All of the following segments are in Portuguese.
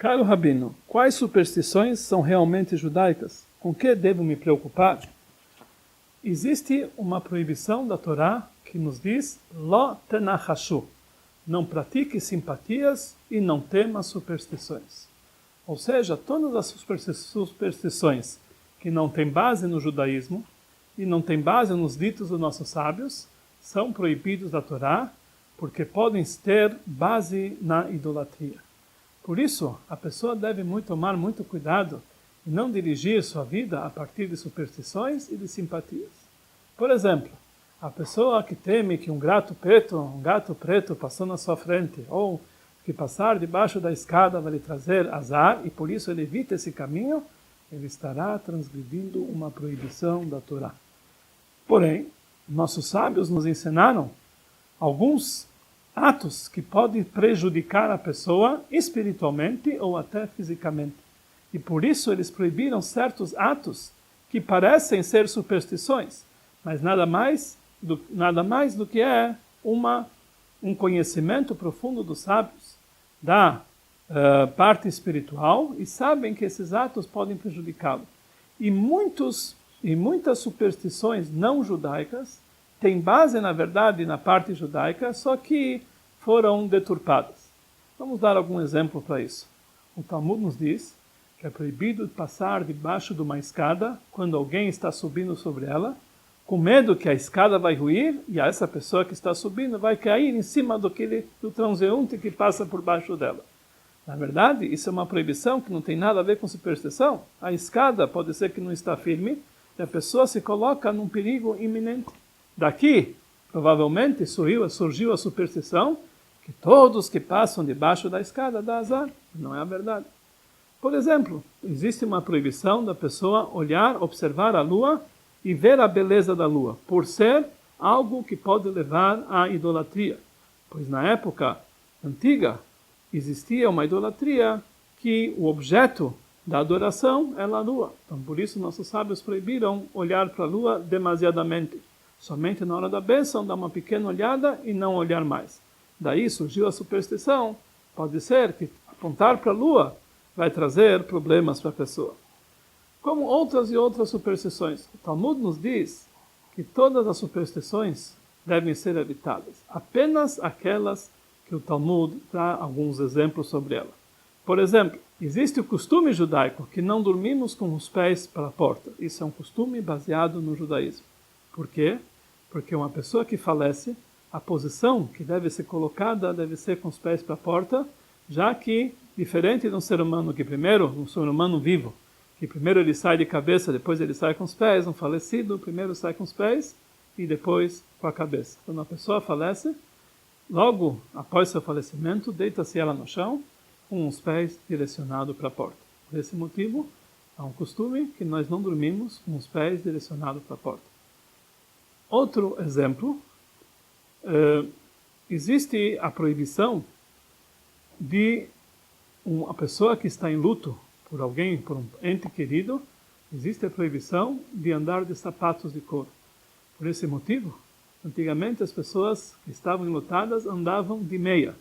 Caro Rabino, quais superstições são realmente judaicas? Com que devo me preocupar? Existe uma proibição da Torá que nos diz Lo tenachashu, não pratique simpatias e não tema superstições. Ou seja, todas as superstições que não têm base no judaísmo e não têm base nos ditos dos nossos sábios são proibidos da Torá porque podem ter base na idolatria. Por isso, a pessoa deve tomar muito cuidado e não dirigir sua vida a partir de superstições e de simpatias. Por exemplo, a pessoa que teme que um gato preto passou na sua frente, ou que passar debaixo da escada vai lhe trazer azar, e por isso ele evita esse caminho, ele estará transgredindo uma proibição da Torá. Porém, nossos sábios nos ensinaram alguns atos que podem prejudicar a pessoa espiritualmente ou até fisicamente. E por isso eles proibiram certos atos que parecem ser superstições, mas nada mais do que um conhecimento profundo dos sábios da parte espiritual e sabem que esses atos podem prejudicá-lo. E muitas superstições não judaicas têm base, na verdade, na parte judaica, só que foram deturpadas. Vamos dar algum exemplo para isso. O Talmud nos diz que é proibido passar debaixo de uma escada quando alguém está subindo sobre ela, com medo que a escada vai ruir e essa pessoa que está subindo vai cair em cima do transeunte que passa por baixo dela. Na verdade, isso é uma proibição que não tem nada a ver com superstição. A escada pode ser que não está firme e a pessoa se coloca num perigo iminente. Daqui, provavelmente, surgiu a superstição que todos que passam debaixo da escada dá azar. Não é a verdade. Por exemplo, existe uma proibição da pessoa observar a lua e ver a beleza da lua, por ser algo que pode levar à idolatria. Pois na época antiga existia uma idolatria que o objeto da adoração era a lua. Então por isso nossos sábios proibiram olhar para a lua demasiadamente. Somente na hora da bênção dar uma pequena olhada e não olhar mais. Daí surgiu a superstição. Pode ser que apontar para a lua vai trazer problemas para a pessoa. Como outras e outras superstições. O Talmud nos diz que todas as superstições devem ser evitadas. Apenas aquelas que o Talmud dá alguns exemplos sobre ela. Por exemplo, existe o costume judaico que não dormimos com os pés para a porta. Isso é um costume baseado no judaísmo. Por quê? Porque uma pessoa que falece, a posição que deve ser colocada deve ser com os pés para a porta, já que, diferente de um ser humano um ser humano vivo, que primeiro ele sai de cabeça, depois ele sai com os pés, um falecido primeiro sai com os pés e depois com a cabeça. Quando uma pessoa falece, logo após seu falecimento, deita-se ela no chão, com os pés direcionados para a porta. Por esse motivo, há um costume que nós não dormimos com os pés direcionados para a porta. Outro exemplo, existe a proibição de uma pessoa que está em luto por alguém, por um ente querido, existe a proibição de andar de sapatos de couro. Por esse motivo, antigamente as pessoas que estavam enlutadas andavam de meia.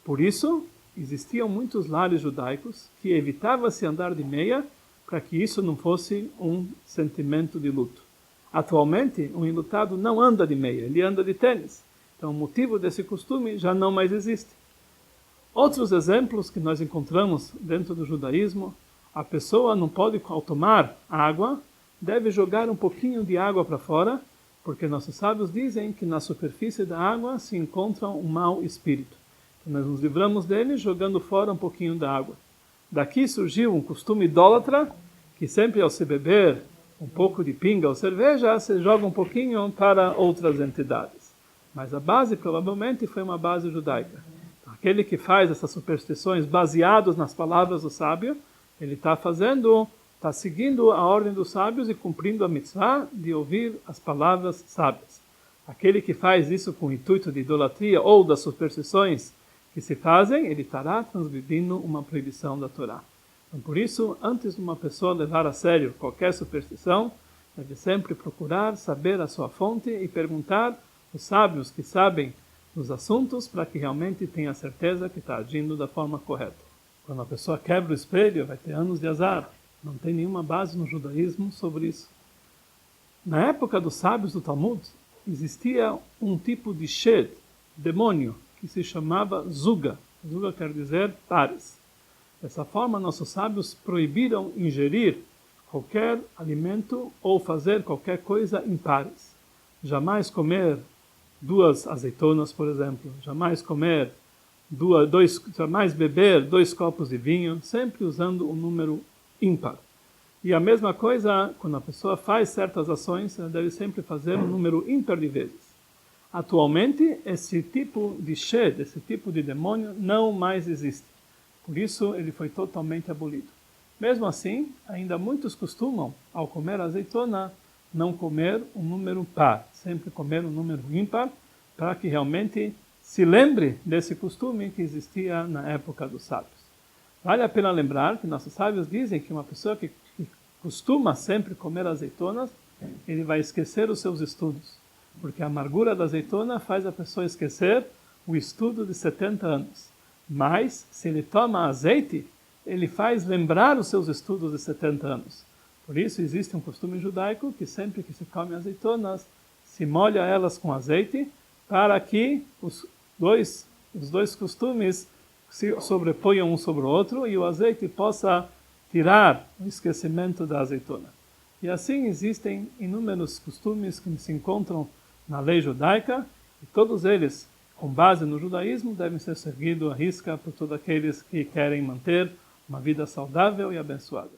Por isso, existiam muitos lares judaicos que evitava-se andar de meia para que isso não fosse um sentimento de luto. Atualmente, um enlutado não anda de meia, ele anda de tênis. Então, o motivo desse costume já não mais existe. Outros exemplos que nós encontramos dentro do judaísmo, a pessoa não pode, ao tomar água, deve jogar um pouquinho de água para fora, porque nossos sábios dizem que na superfície da água se encontra um mau espírito. Então, nós nos livramos dele jogando fora um pouquinho da água. Daqui surgiu um costume idólatra, que sempre ao se beber um pouco de pinga ou cerveja, se joga um pouquinho para outras entidades. Mas a base provavelmente foi uma base judaica. Aquele que faz essas superstições baseadas nas palavras do sábio, ele está seguindo a ordem dos sábios e cumprindo a mitzvah de ouvir as palavras sábias. Aquele que faz isso com o intuito de idolatria ou das superstições que se fazem, ele estará transgredindo uma proibição da Torá. Então, por isso, antes de uma pessoa levar a sério qualquer superstição, deve sempre procurar saber a sua fonte e perguntar os sábios que sabem dos assuntos para que realmente tenha certeza que está agindo da forma correta. Quando a pessoa quebra o espelho, vai ter anos de azar. Não tem nenhuma base no judaísmo sobre isso. Na época dos sábios do Talmud, existia um tipo de shed, demônio, que se chamava Zuga. Zuga quer dizer pares. Dessa forma, nossos sábios proibiram ingerir qualquer alimento ou fazer qualquer coisa em pares. Jamais comer 2 azeitonas, por exemplo. Jamais jamais beber 2 copos de vinho, sempre usando o número ímpar. E a mesma coisa, quando a pessoa faz certas ações, ela deve sempre fazer um número ímpar de vezes. Atualmente, esse tipo de shed, esse tipo de demônio, não mais existe. Por isso, ele foi totalmente abolido. Mesmo assim, ainda muitos costumam, ao comer azeitona, não comer um número par, sempre comer um número ímpar, para que realmente se lembre desse costume que existia na época dos sábios. Vale a pena lembrar que nossos sábios dizem que uma pessoa que costuma sempre comer azeitonas, ele vai esquecer os seus estudos, porque a amargura da azeitona faz a pessoa esquecer o estudo de 70 anos. Mas, se ele toma azeite, ele faz lembrar os seus estudos de 70 anos. Por isso, existe um costume judaico que sempre que se come azeitonas, se molha elas com azeite, para que os dois costumes se sobreponham um sobre o outro e o azeite possa tirar o esquecimento da azeitona. E assim existem inúmeros costumes que se encontram na lei judaica, e todos eles, com base no judaísmo, devem ser seguidos à risca por todos aqueles que querem manter uma vida saudável e abençoada.